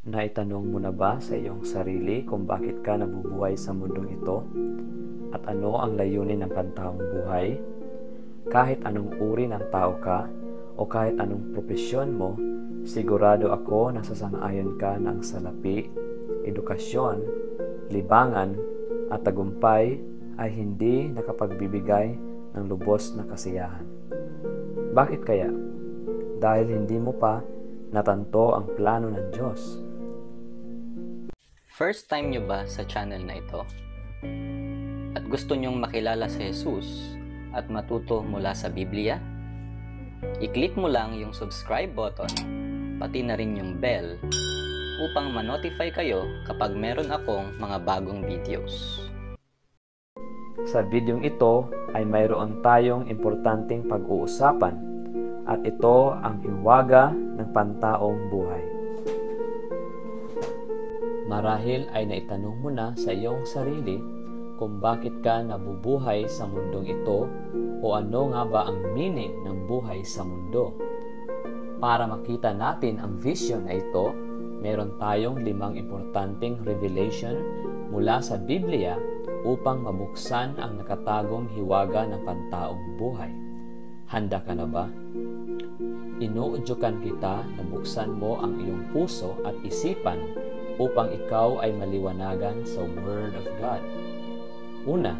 Naitanong mo na ba sa iyong sarili kung bakit ka nabubuhay sa mundong ito? At ano ang layunin ng pantaong buhay? Kahit anong uri ng tao ka o kahit anong propesyon mo, sigurado ako na sasang-ayon ka na ang salapi, edukasyon, libangan at tagumpay ay hindi nakapagbibigay ng lubos na kasiyahan. Bakit kaya? Dahil hindi mo pa natanto ang plano ng Diyos. First time nyo ba sa channel na ito? At gusto nyong makilala si Jesus at matuto mula sa Biblia? I-click mo lang yung subscribe button, pati na rin yung bell, upang ma-notify kayo kapag meron akong mga bagong videos. Sa videong ito ay mayroon tayong importanteng pag-uusapan at ito ang hiwaga ng pantaong buhay. Marahil ay naitanong mo na sa iyong sarili kung bakit ka nabubuhay sa mundong ito o ano nga ba ang meaning ng buhay sa mundo. Para makita natin ang vision na ito, meron tayong 5 importanteng revelation mula sa Biblia upang mabuksan ang nakatagong hiwaga ng pantaong buhay. Handa ka na ba? Inuudyukan kita na buksan mo ang iyong puso at isipan upang ikaw ay maliwanagan sa Word of God. Una,